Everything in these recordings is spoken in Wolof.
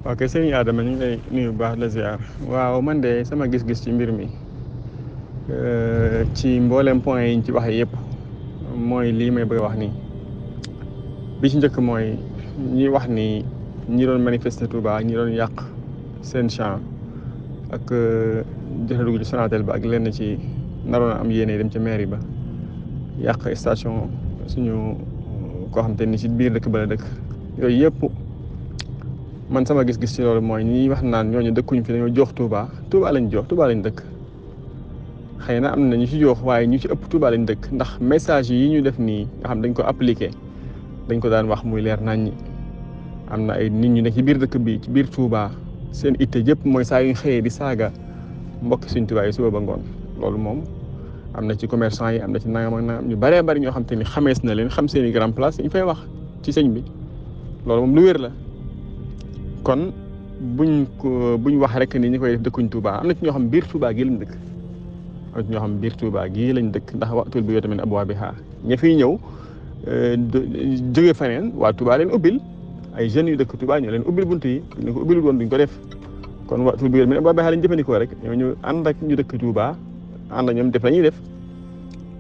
ok sëñ Adama ñu ngi lay nuyu bu baax la ziar waaw man de sama gis-gis ci mbir mi ci mboolem point yi ñu ci waxee yëpp mooy lii may bëgg a wax nii bi ci njëkk mooy ñi wax ni ñi doon manifester Touba ñi doon yàq seen champ ak joxe dugg ci Sonatel ba ak lenn ci naroon a am yéene dem ci mairie ba yàq station suñu koo xam te ni ci biir dëkk ba la dëkk yooyu yëpp man sama gis-gis ci loolu mooy ñi wax naan ñooñu dëkkuñ fi dañoo jox Touba lañ jox Touba lañ dëkk xëy na am na ñu ci jox waaye ñu ci ëpp Touba lañ dëkk ndax message yi ñu def nii nga xam dañ ko appliqué dañ ko daan wax muy leer naññi am na ay nit ñu ne ci biir dëkk bi ci biir Touba seen itte yëpp mooy saa yu ñu xëyee di saaga mbokki suñ Touba yi suba ba ngoon loolu moom am na ci commerçant yi am na ci nangam ak nangam ñu bëree bëri ñoo xam te ni xamees na leen xam seen i grand place ñu fay wax ci sëñ bi loolu moom lu wér la kon buñ wax rek ni ñi koy def dëkkuñ Touba am na ci ñoo xam biir Touba gii lañ dëkk am na ci ñoo xam biir Touba gii lañ dëkk ndax waxtul bi yoo tamit abwaabihaa ña fiy ñëw jóge faneen waa Touba leen ubbil ay jeunes yu dëkk Touba ñoo leen ubbil bunt yi ñu ko ubbil woon duñ ko def kon waxtul bi yoo tamit abwaabihaa lañ jëfandikoo rek ñoo ñu ànd ak ñu dëkk Touba ànd ak ñoom def la ñuy def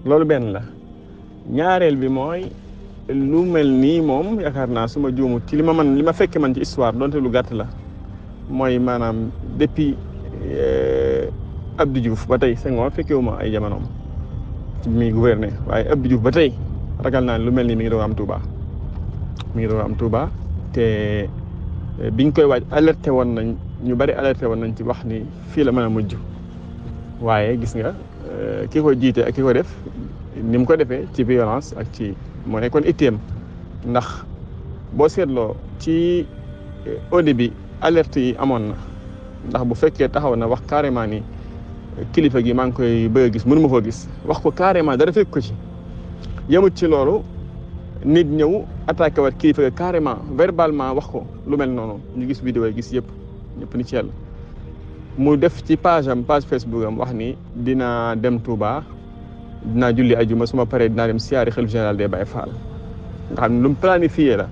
loolu benn la ñaareel bi mooy lu mel nii moom yaakaar naa su ma juumut ci li ma fekke man ci histoire donte lu gàtt la mooy maanaam depuis Abdou Diouf ba tey Senghor fekkewuma ay jamonoom ci mi gouverner waaye Abdou Diouf ba tey ragal naa lu mel nii mi ngi doon am Touba te biñ koy waaj alerté woon nañ ñu bari alerté woon nañ ci wax ni fii la mën a mujj waaye gis nga ki ko jiite ak ki ko def ni mu ko defee ci violence ak ci moo nekkoon itteem ndax boo seetloo ci au début alerte yi amoon na ndax bu fekkee taxaw na wax carrément ni kilifa gi maa ngi koy bëgg a gis mënu ma koo gis wax ko carrément dara fekk ko ci yemut ci loolu nit ñëw attaqué wat kilifa gi carrément verbalement wax ko lu mel noonu ñu gis vidéo yi gis ñëpp ni ci yàlla mu def ci page Facebook am wax ni dinaa dem Touba dinaa julli ajuma su ma paree dinaa dem siyaari xalif général des Baye Fall nga xam ne lu mu planifié la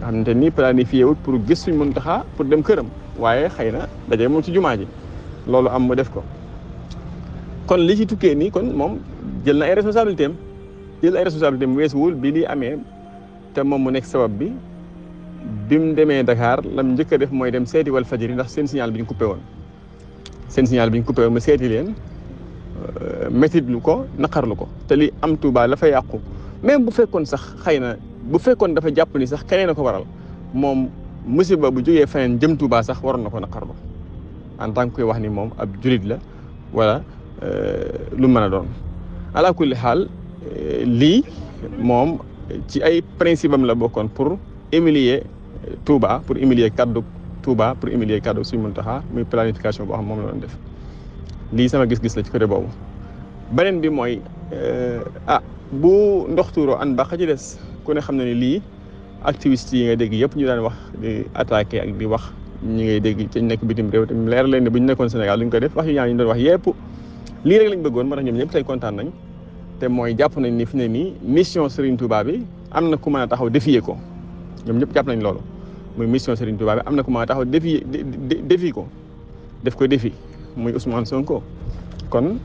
nga xam ne ni planifié wut pour gis suñ Muntaxa pour dem këram waaye xëy na daje moom ci jumaa ji loolu am mu def ko kon li ci tukkee nii kon moom jël na ay responsabilité am weesuwul bi lii amee te moom mu nekk sabab bi mu demee Dakar lam njëkk a def mooy dem seeti Walfadjri ndax seen signal bi ñu coupé woon mu seeti leen métitlu ko naqarlu ko te li am Touba la fa yàqu même bu fekkoon sax xëy na bu fekkoon dafa jàpp ni sax keneen a ko waral moom musiba bu jógee feneen jëm Touba sax waroon na ko naqarlu en tant que koy wax ni moom ab julit la wala lu mën a doon ala kulli xaal lii moom ci ay principe am la bokkoon pour humilier Touba pour humilier kaddu Touba pour humilier kaddu Sëriñ Muntaxa muy planification boo xam moom la doon def lii sama gis-gis la ci côté boobu beneen bi mooy bu ndox tuuroo an ba ci des ku ne xam na ni lii activistes yi nga dégg yëpp ñu daan wax di attaqué ak di wax ñi ngay dégg ci nekk bitim réew te leer leen ne bu ñu nekkoon Sénégal duñ ko def wax yu ñaan ñu doon wax yëpp lii rek lañ bëggoon moo tax ñoom ñëpp tey kontaan nañ te mooy jàpp nañ ni fi ne nii mission Serigne Touba bi am na ku mën a taxaw défier ko ñoom ñëpp jàpp nañ loolu muy mission Serigne Touba bi am na ku mën a taxaw défi ko def ko défi muy Ousmane Sonko kon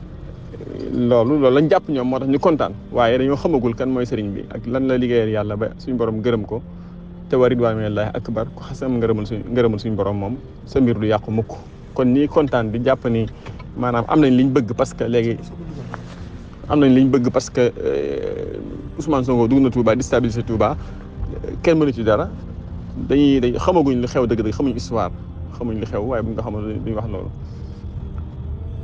loolu lañ jàpp ñoom moo tax ñu kontaan waaye dañoo xamagul kan mooy Serigne bi ak lan la liggéeyal yàlla ba suñu borom gërëm ko te wa ridwaanu minallaahi akbar ku xasam ngërëmul suñu borom moom sa mbir du yàqu mukk kon ñii kontaan di jàpp ni maanaam am nañ liñ bëgg parce que léegi Ousmane Sonko dugg na Touba déstabiliser Touba kenn mënu ci dara dañuy xamaguñ li xew dëgg-dëgg xamuñ histoire xamuñ li xew waaye bu nga xamal duñ wax loolu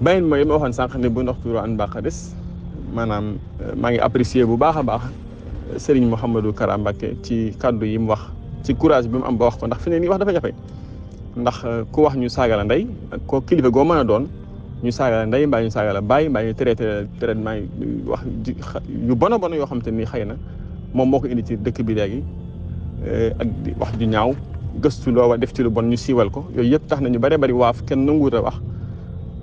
beneen mooy ma waxoon sànq ne bu ndox tuuroo an baax a des maanaam maa ngi apprécier bu baax a baax Serigne Mouhamadou Kara Mbacké ci kaddu yi mu wax ci courage bi mu am ba wax ko ndax fi ne nii wax dafa jafe ndax ku wax ñu saaga la ndey ak ko kilifa goo mën a doon ñu saaga la ndey mbaa ñu saaga la bàyyi mbaa ñu traité traitement yi wax yu bon yoo xam te ni xëy na moom moo ko indi ci dëkk bi léegi ak di wax ju ñaaw gëstu loo wa def ci lu bon ñu siiwal ko yooyu yëpp tax na ñu bari waaf kenn nanguwut a wax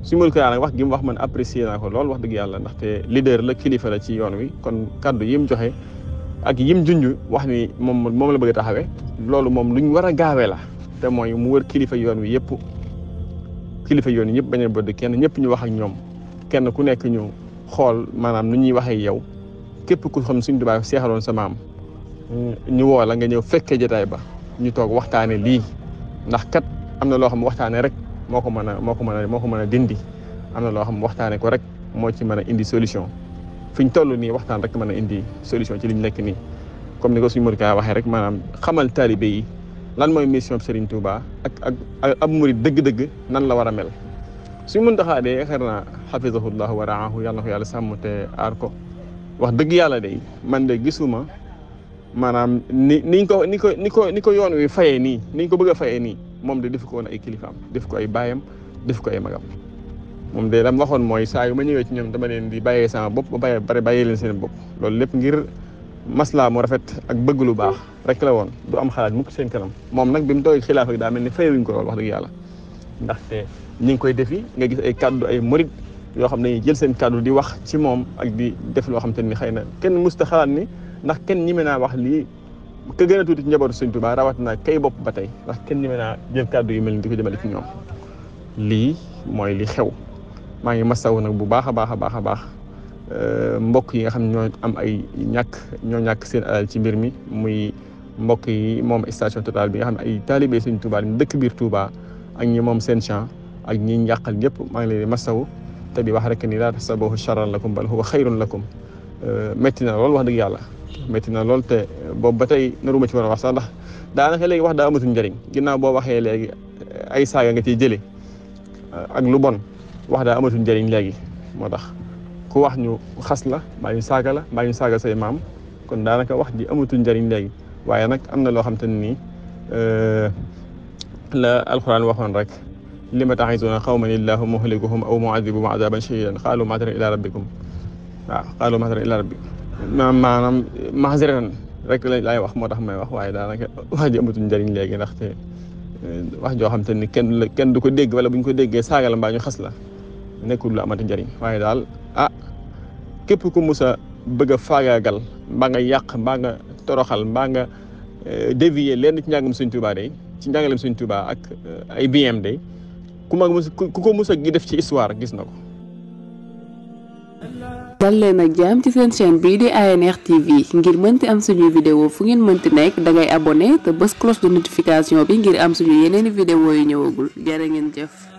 suñu mën ko nag wax gi mu wax man apprécier naa ko lool wax dëgg yàlla ndaxte leader la kilifa la ci yoon wi kon kaddu yi mu joxe ak yim junj wax ni moom la bëgg a taxawee loolu moom luñ war a gaawee la te mooy mu wër kilifa yoon wi yëpp kilifa yoon yi ñëpp bañ a bëgg kenn ñëpp ñu wax ak ñoom kenn ku nekk ñu xool maanaam nu ñuy waxee yow képp ku xam Sëriñ Tuubaa seexaloon sa maam ñu woo la nga ñëw fekkee jotaay ba ñu toog waxtaane lii ndax kat am na loo xam waxtaane rek moo ko mën a dindi am na loo xam waxtaane ko rek moo ci mën a indi solution fi ñu toll nii waxtaan rek mën a indi solution ci liñ nekk nii comme ni ko suñu Modou Ka waxee rek maanaam xamal taalibe yi lan mooy mission Serigne Touba ak ab murid dëgg-dëgg nan la war a mel suñu Muntaxa de yaakaar naa xafisahullah wa raahu yàlla na ko yàlla sàmm te aar ko wax dëgg yàlla de man de gisuma maanaam ni ko yoon wi fayee nii niñ ko bëgg a fayee nii moom de def ko woon ay kilifaam def ko ay baayam def ko ay magam moom de lam waxoon mooy saa yu ma ñëwee ci ñoom dama leen di bàyyee sama bopp ba bàyyee leen seen bopp loolu lépp ngir maslaa mu rafet ak bëgg lu baax rek la woon du am xalaat mukk seen kanam moom nag bi mu toogee xilaaf ak daa mel ni fayewuñ ko lool wax dëgg yàlla ndaxte ñi ngi koy defi nga gis ay kaddu ay murid yoo xam ne dañuy jël seen kaddu di wax ci moom ak di def loo xam te ni xëy na kenn musta xalaat ni ndax kenn ñime naa wax lii ka gën a tuuti ci njabootu Sëriñ Tuubaa rawat na kay bopp ba tey ndax kenn ñime naa jël kaddu yu mel ni di ko jëmale ci ñoom lii mooy li xew maa ngi masawu nag bu baax a baax mbokk yi nga xam ñoo am ay ñoo ñàkk seen alal ci mbir mi muy mbokk yi moom station Total bi nga xam ne ay taalibe Sëriñ Tuubaa ñu dëkk biir Touba ak ñi moom seen champ ak ñi njàqal ñëpp maa ngi leen di masawu te di wax rek ni laa tahsabuhu sharran lakum bal huwa xayrun lakum métti na lool wax dëgg yàlla métti na lool te boobu ba tey naruma ci war a wax sax ndax daanaka léegi wax daa amatul njëriñ ginnaaw boo waxee léegi ay saaga nga ciy jëlee ak lu bon wax daa amatul njëriñ léegi moo tax ku wax ñu xas la mbaa ñu saaga la mbaa ñu saaga say maam kon daanaka wax ji amatul njëriñ léegi waaye nag am na loo xam te ne nii la alxuraan waxoon rek lima ta'izuuna qawman illaahu muhlikuhum aw mu'adhibuhum 'adaaban shadiidan qaaluu ma'dhiratan ilaa rabbikum waaw qaaluu ma'dhiratan ilaa rabbikum maanaam mahziratan rek laay wax moo tax may wax waaye daanaka wax ji amatul njëriñ léegi ndaxte wax joo xam te ni kenn du ko dégg wala bu ñu ko déggee saaga la mbaa ñu xas la nekkul lu amati njëriñ waaye daal képp ku mus a bëgg a faagaagal mbaa nga yàq mbaa nga toroxal mbaa nga dévier leen ci njàngam Sëriñ Tuubaa day ci njàngalem Sëriñ Tuubaa ak ay BM day ku ko mus a gi def ci histoire gis na ko. dal leen ak jàmm ci seen chaîne bii di ANR TV ngir mënti am suñuy vidéo fu ngeen mënti nekk dangay abonné te bës cloche de notification bi ngir am suñu yeneeni vidéo yu ñëwagul jërë ngeen jëf.